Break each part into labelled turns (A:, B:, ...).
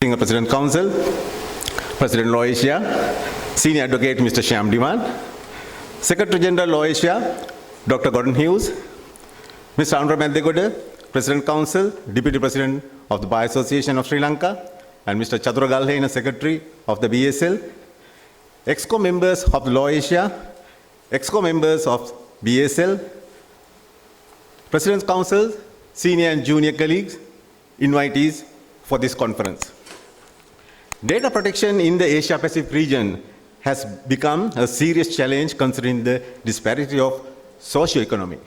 A: Acting President Council, President Law Asia, Senior Advocate Mr. Shyam Diwan, Secretary General Law Asia, Dr. Gordon Hughes, Mr. Andra Mandegoda, President Council, Deputy President of the Bar Association of Sri Lanka, and Mr. Chatura Galhena, Secretary of the BSL, EXCO members of Law Asia, EXCO members of BSL, President's Council, senior and junior colleagues, invitees for this conference. Data protection in the Asia-Pacific region has become a serious challenge considering the disparity of socio-economic,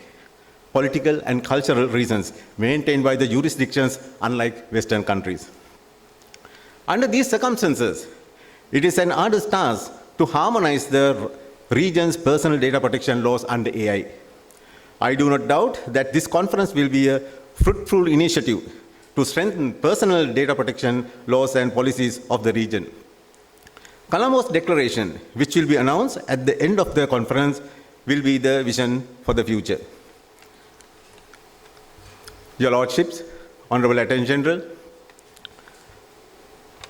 A: political and cultural reasons maintained by the jurisdictions unlike Western countries. Under these circumstances, it is an arduous task to harmonize the region's personal data protection laws under AI. I do not doubt that this conference will be a fruitful initiative to strengthen personal data protection laws and policies of the region. Colombo's declaration, which will be announced at the end of the conference, will be the vision for the future. Your Lordships, Honorable Attorney General,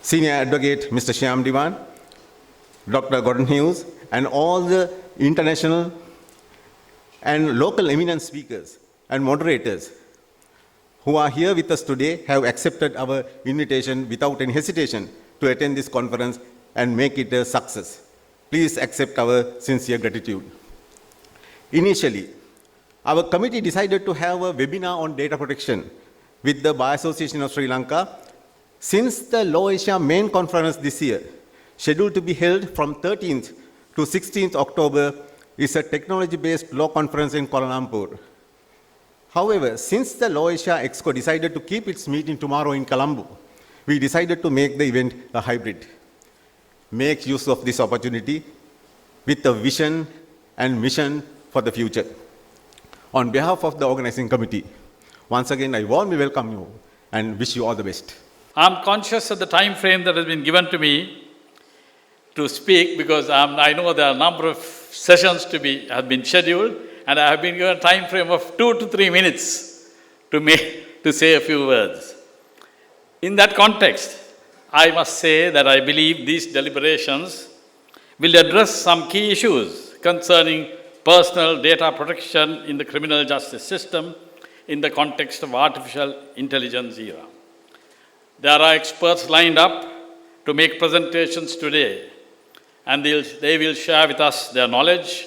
A: Senior Advocate Mr. Shyam Diwan, Dr. Gordon Hughes, and all the international and local eminent speakers and moderators who are here with us today have accepted our invitation without any hesitation to attend this conference and make it a success. Please accept our sincere gratitude. Initially, our committee decided to have a webinar on data protection with the Bar Association of Sri Lanka since the Law Asia main conference this year, scheduled to be held from 13th to 16th October, is a technology-based law conference in Kuala Lumpur. However, since the Law Asia Exco decided to keep its meeting tomorrow in Colombo, we decided to make the event a hybrid. Make use of this opportunity with a vision and mission for the future. On behalf of the organizing committee, once again, I warmly welcome you and wish you all the best.
B: I'm conscious of the time frame that has been given to me to speak because I know there are a number of sessions have been scheduled, and I have been given a time frame of 2 to 3 minutes to say a few words. In that context, I must say that I believe these deliberations will address some key issues concerning personal data protection in the criminal justice system in the context of artificial intelligence era. There are experts lined up to make presentations today, and they will share with us their knowledge,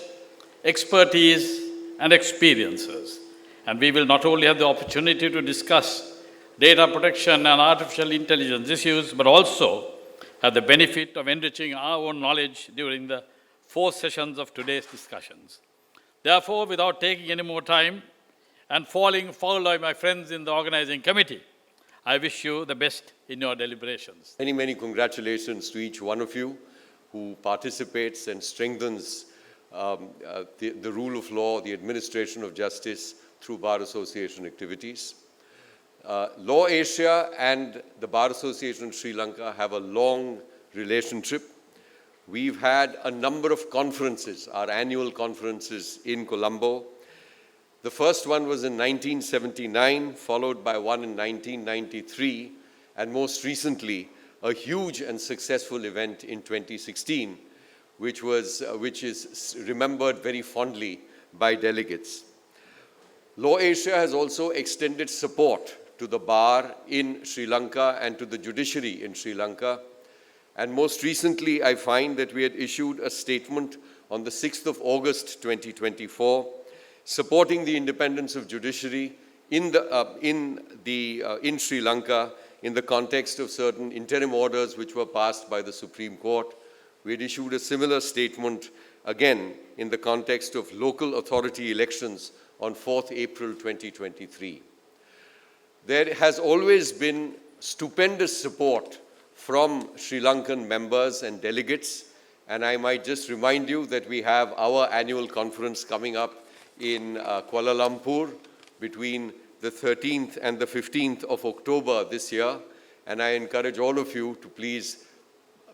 B: expertise, and experiences. And we will not only have the opportunity to discuss data protection and artificial intelligence issues, but also have the benefit of enriching our own knowledge during the 4 sessions of today's discussions. Therefore, without taking any more time and falling foul of my friends in the organizing committee, I wish you the best in your deliberations.
C: Many, many congratulations to each one of you who participates and strengthens the rule of law, the administration of justice through Bar Association activities. Law Asia and the Bar Association of Sri Lanka have a long relationship. We've had a number of conferences, our annual conferences in Colombo. The first one was in 1979, followed by one in 1993, and most recently, a huge and successful event in 2016, which is remembered very fondly by delegates. Law Asia has also extended support to the bar in Sri Lanka and to the judiciary in Sri Lanka. And most recently, I find that we had issued a statement on the 6th of August 2024, supporting the independence of judiciary in Sri Lanka in the context of certain interim orders which were passed by the Supreme Court. We had issued a similar statement again in the context of local authority elections on 4th April 2023. There has always been stupendous support from Sri Lankan members and delegates, and I might just remind you that we have our annual conference coming up in Kuala Lumpur between the 13th and the 15th of October this year, and I encourage all of you to please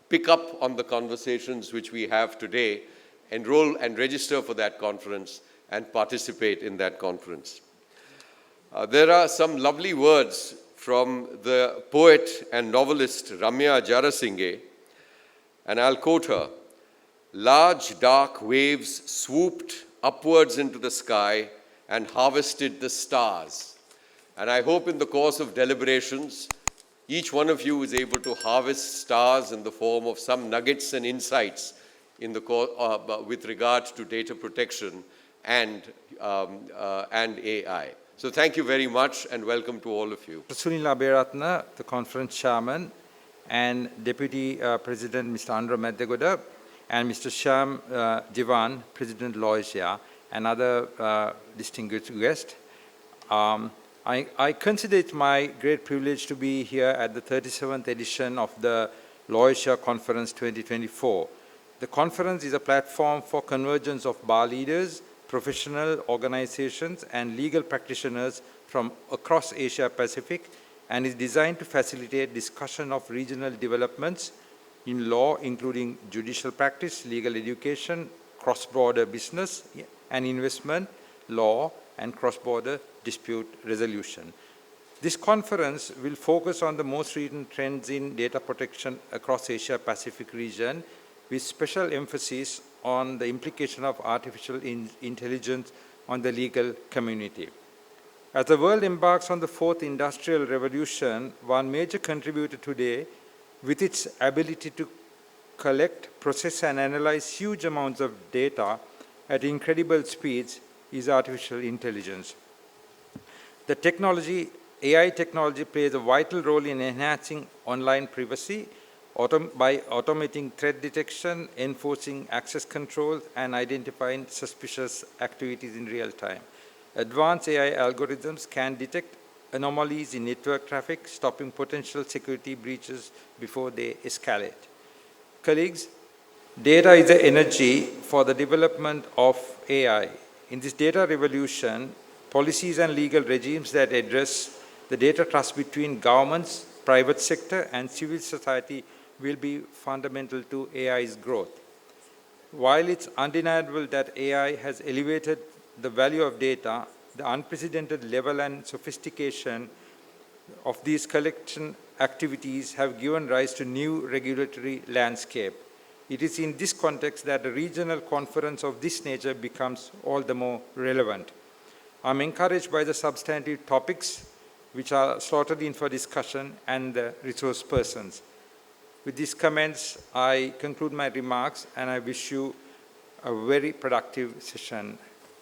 C: pick up on the conversations which we have today, enroll and register for that conference, and participate in that conference. There are some lovely words from the poet and novelist Ramya Jarasinghe, and I'll quote her, "Large dark waves swooped upwards into the sky and harvested the stars." And I hope in the course of deliberations, each one of you is able to harvest stars in the form of some nuggets and insights in the with regard to data protection and AI. So thank you very much and welcome to all of you.
D: Sunil Abeyratna, the conference chairman, and Deputy President Mr. Andra Maddegoda, and Mr. Shyam Diwan, President Law Asia, and other distinguished guests. I consider it my great privilege to be here at the 37th edition of the Law Asia Conference 2024. The conference is a platform for convergence of bar leaders, professional organizations, and legal practitioners from across Asia Pacific, and is designed to facilitate discussion of regional developments in law, including judicial practice, legal education, cross-border business and investment, law, and cross-border dispute resolution. This conference will focus on the most recent trends in data protection across Asia Pacific region, with special emphasis on the implication of artificial intelligence on the legal community. As the world embarks on the fourth industrial revolution, one major contributor today, with its ability to collect, process, and analyze huge amounts of data at incredible speeds, is artificial intelligence. The technology, AI technology, plays a vital role in enhancing online privacy by automating threat detection, enforcing access controls, and identifying suspicious activities in real time. Advanced AI algorithms can detect anomalies in network traffic, stopping potential security breaches before they escalate. Colleagues, data is the energy for the development of AI. In this data revolution, policies and legal regimes that address the data trust between governments, private sector, and civil society will be fundamental to AI's growth. While it's undeniable that AI has elevated the value of data, the unprecedented level and sophistication of these collection activities have given rise to new regulatory landscape. It is in this context that a regional conference of this nature becomes all the more relevant. I'm encouraged by the substantive topics which are slotted in for discussion and the resource persons. With these comments, I conclude my remarks and I wish you a very productive session.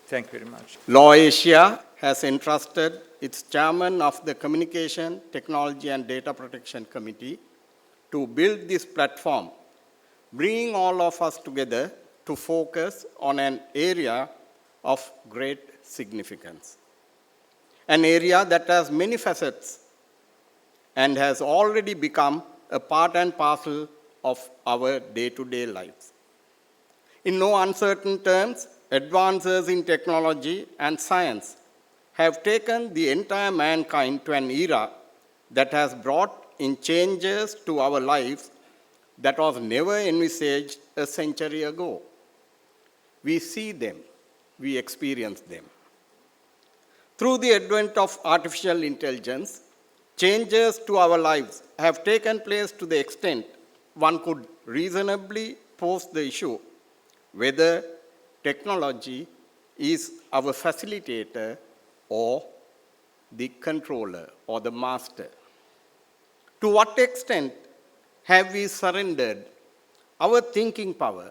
D: Thank you very much.
E: Law Asia has entrusted its chairman of the Communication, Technology and Data Protection Committee to build this platform, bringing all of us together to focus on an area of great significance. An area that has many facets and has already become a part and parcel of our day-to-day lives. In no uncertain terms, advances in technology and science have taken the entire mankind to an era that has brought in changes to our lives that was never envisaged a century ago. We see them, we experience them. Through the advent of artificial intelligence, changes to our lives have taken place to the extent one could reasonably pose the issue whether technology is our facilitator or the controller or the master. To what extent have we surrendered our thinking power,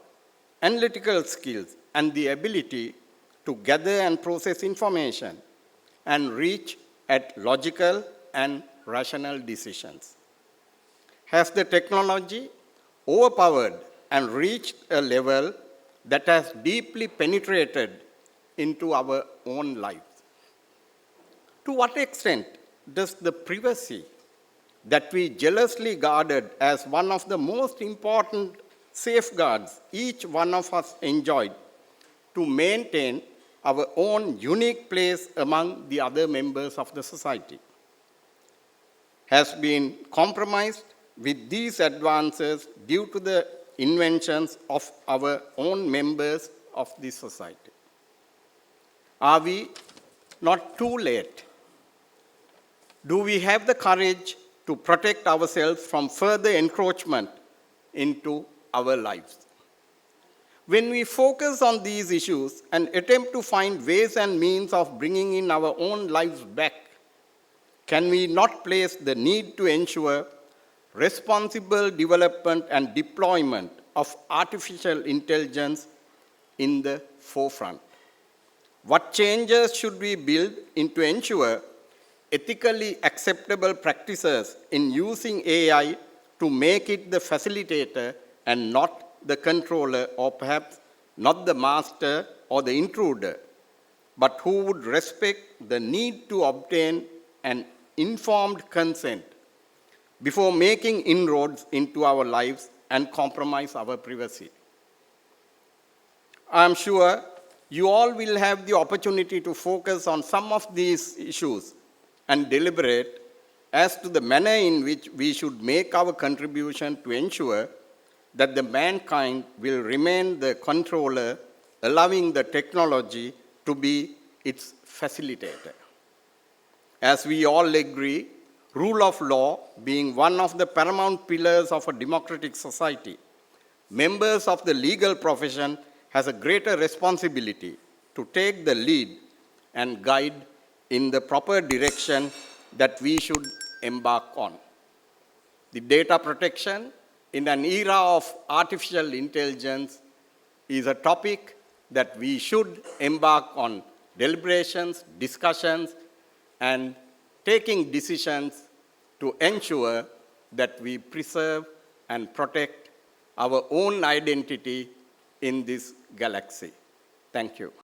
E: analytical skills, and the ability to gather and process information and reach at logical and rational decisions? Has the technology overpowered and reached a level that has deeply penetrated into our own lives? To what extent does the privacy that we jealously guarded as one of the most important safeguards each one of us enjoyed to maintain our own unique place among the other members of the society has been compromised with these advances due to the inventions of our own members of the society? Are we not too late? Do we have the courage to protect ourselves from further encroachment into our lives? When we focus on these issues and attempt to find ways and means of bringing in our own lives back, can we not place the need to ensure responsible development and deployment of artificial intelligence in the forefront? What changes should we build in to ensure ethically acceptable practices in using AI to make it the facilitator and not the controller, or perhaps not the master or the intruder, but who would respect the need to obtain an informed consent before making inroads into our lives and compromise our privacy? I'm sure you all will have the opportunity to focus on some of these issues and deliberate as to the manner in which we should make our contribution to ensure that the mankind will remain the controller, allowing the technology to be its facilitator. As we all agree, rule of law being one of the paramount pillars of a democratic society, members of the legal profession has a greater responsibility to take the lead and guide in the proper direction that we should embark on. The data protection in an era of artificial intelligence is a topic that we should embark on deliberations, discussions, and taking decisions to ensure that we preserve and protect our own identity in this galaxy. Thank you.